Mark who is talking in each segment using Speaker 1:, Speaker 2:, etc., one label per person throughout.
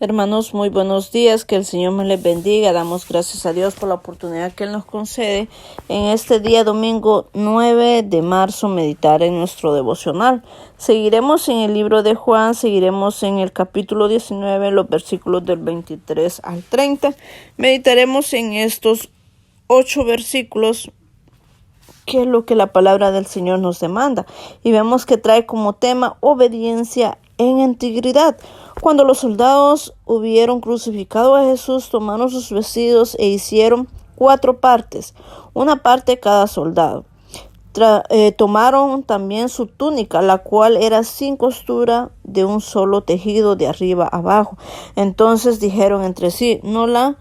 Speaker 1: Hermanos, muy buenos días, que el Señor me les bendiga. Damos gracias a Dios por la oportunidad que Él nos concede en este día domingo 9 de marzo meditar en nuestro devocional. Seguiremos en el libro de Juan, seguiremos en el capítulo 19, los versículos del 23 al 30. Meditaremos en estos 8 versículos, que es lo que la palabra del Señor nos demanda. Y vemos que trae como tema obediencia en integridad. Cuando los soldados hubieron crucificado a Jesús, tomaron sus vestidos e hicieron 4 partes, una parte cada soldado. Tomaron también su túnica, la cual era sin costura, de un solo tejido de arriba abajo. Entonces dijeron entre sí: no la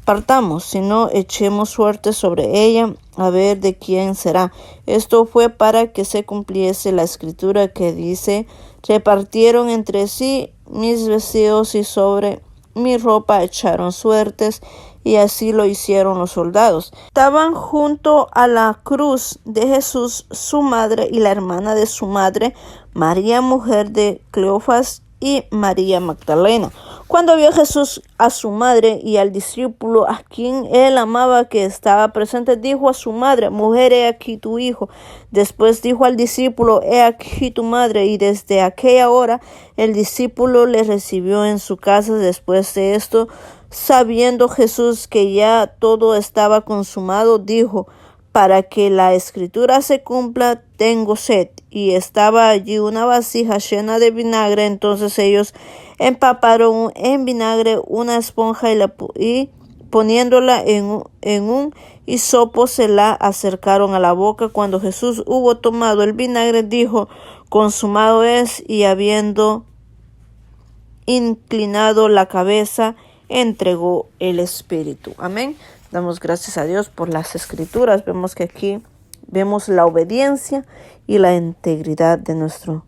Speaker 1: partamos, sino echemos suerte sobre ella, a ver de quién será. Esto fue para que se cumpliese la escritura que dice: repartieron entre sí mis vestidos y sobre mi ropa echaron suertes. Y así lo hicieron los soldados. Estaban junto a la cruz de Jesús su madre y la hermana de su madre, María, mujer de Cleofas, y María Magdalena. Cuando vio Jesús a su madre y al discípulo a quien él amaba que estaba presente, dijo a su madre: mujer, he aquí tu hijo. Después dijo al discípulo: he aquí tu madre. Y desde aquella hora el discípulo le recibió en su casa. Después de esto, sabiendo Jesús que ya todo estaba consumado, dijo: para que la escritura se cumpla, tengo sed. Y estaba allí una vasija llena de vinagre. Entonces ellos empaparon en vinagre una esponja y poniéndola en un hisopo se la acercaron a la boca. Cuando Jesús hubo tomado el vinagre, dijo: consumado es. Y habiendo inclinado la cabeza, entregó el espíritu. Amén. Damos gracias a Dios por las escrituras. Vemos que aquí vemos la obediencia y la integridad de nuestro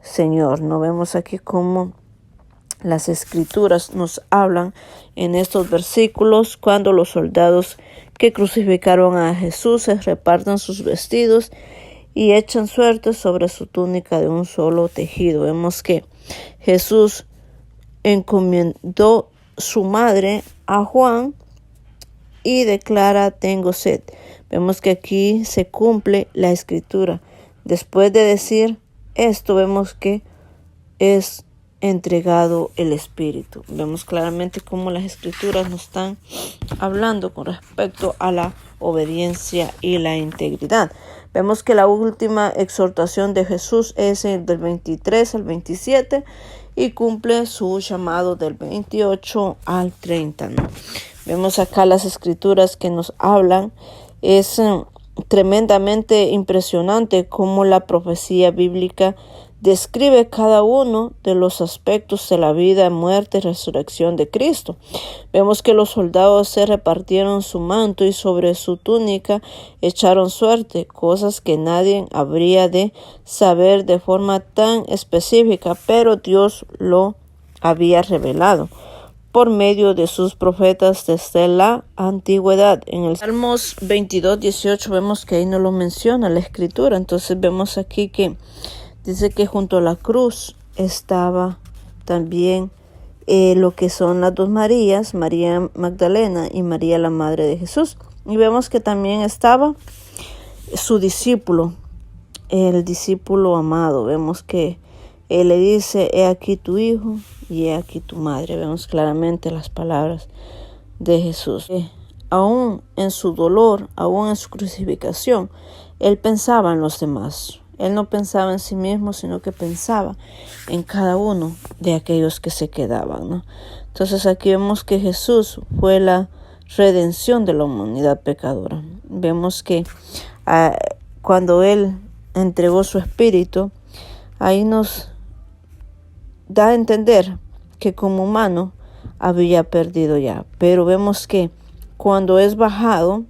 Speaker 1: Señor. No vemos aquí cómo las escrituras nos hablan en estos versículos cuando los soldados que crucificaron a Jesús se reparten sus vestidos y echan suerte sobre su túnica de un solo tejido. Vemos que Jesús encomendó su madre a Juan y declara: tengo sed. Vemos que aquí se cumple la escritura. Después de decir esto, vemos que es entregado el espíritu. Vemos claramente cómo las escrituras nos están hablando con respecto a la obediencia y la integridad. Vemos que la última exhortación de Jesús es el del 23 al 27 y cumple su llamado del 28 al 30, ¿no? Vemos acá las escrituras que nos hablan. Es tremendamente impresionante cómo la profecía bíblica describe cada uno de los aspectos de la vida, muerte y resurrección de Cristo. Vemos que los soldados se repartieron su manto y sobre su túnica echaron suerte, cosas que nadie habría de saber de forma tan específica, pero Dios lo había revelado por medio de sus profetas desde la antigüedad. En el Salmos 22, 18 vemos que ahí no lo menciona la escritura. Entonces vemos aquí que dice que junto a la cruz estaba también lo que son las dos Marías, María Magdalena y María la madre de Jesús. Y vemos que también estaba su discípulo, el discípulo amado. Vemos que él le dice: he aquí tu hijo y he aquí tu madre. Vemos claramente las palabras de Jesús. Aún en su dolor, aún en su crucificación, él pensaba en los demás. Él no pensaba en sí mismo, sino que pensaba en cada uno de aquellos que se quedaban, ¿no? Entonces aquí vemos que Jesús fue la redención de la humanidad pecadora. Vemos que cuando Él entregó su espíritu, ahí nos da a entender que como humano había perdido ya. Pero vemos que cuando es bajado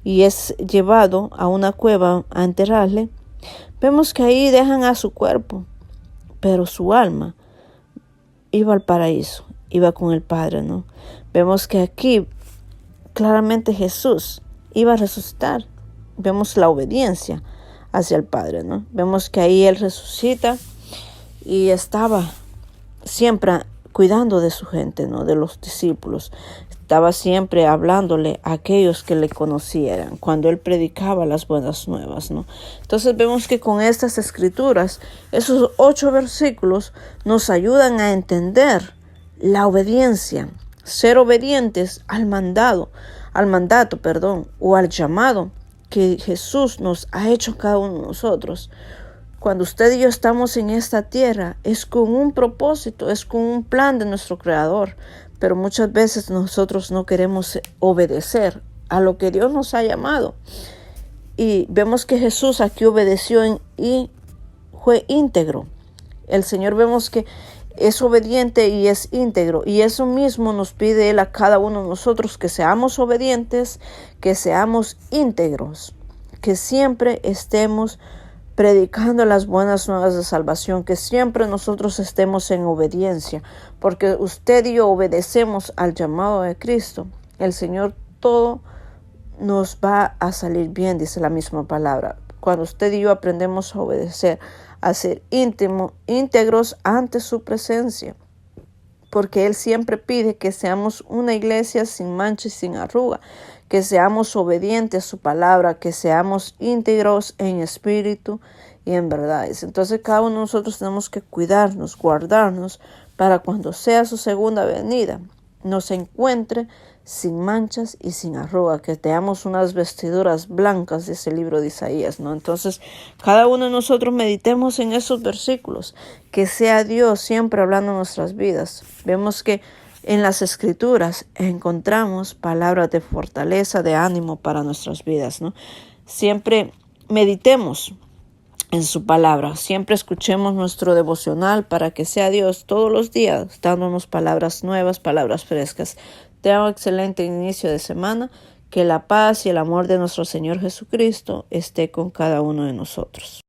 Speaker 1: y es llevado a una cueva a enterrarle, vemos que ahí dejan a su cuerpo, pero su alma iba al paraíso, iba con el Padre, ¿no? Vemos que aquí claramente Jesús iba a resucitar. Vemos la obediencia hacia el Padre, ¿no? Vemos que ahí Él resucita y estaba siempre cuidando de su gente, ¿no? De los discípulos. Estaba siempre hablándole a aquellos que le conocieran cuando él predicaba las buenas nuevas, ¿no? Entonces vemos que con estas escrituras, esos 8 versículos nos ayudan a entender la obediencia, ser obedientes al mandato, o al llamado que Jesús nos ha hecho a cada uno de nosotros. Cuando usted y yo estamos en esta tierra, es con un propósito, es con un plan de nuestro Creador. Pero muchas veces nosotros no queremos obedecer a lo que Dios nos ha llamado. Y vemos que Jesús aquí obedeció y fue íntegro. El Señor vemos que es obediente y es íntegro. Y eso mismo nos pide Él a cada uno de nosotros, que seamos obedientes, que seamos íntegros, que siempre estemos predicando las buenas nuevas de salvación, que siempre nosotros estemos en obediencia, porque usted y yo obedecemos al llamado de Cristo. El Señor, todo nos va a salir bien, dice la misma palabra. Cuando usted y yo aprendemos a obedecer, a ser íntegros ante su presencia, porque Él siempre pide que seamos una iglesia sin mancha y sin arruga, que seamos obedientes a su palabra, que seamos íntegros en espíritu y en verdad. Entonces cada uno de nosotros tenemos que cuidarnos, guardarnos, para cuando sea su segunda venida, nos encuentre sin manchas y sin arruga, que tengamos unas vestiduras blancas, de ese libro de Isaías, ¿no? Entonces, cada uno de nosotros meditemos en esos versículos, que sea Dios siempre hablando en nuestras vidas. Vemos que en las Escrituras encontramos palabras de fortaleza, de ánimo para nuestras vidas, ¿no? Siempre meditemos en su palabra, siempre escuchemos nuestro devocional para que sea Dios todos los días dándonos palabras nuevas, palabras frescas. Tenga un excelente inicio de semana, que la paz y el amor de nuestro Señor Jesucristo esté con cada uno de nosotros.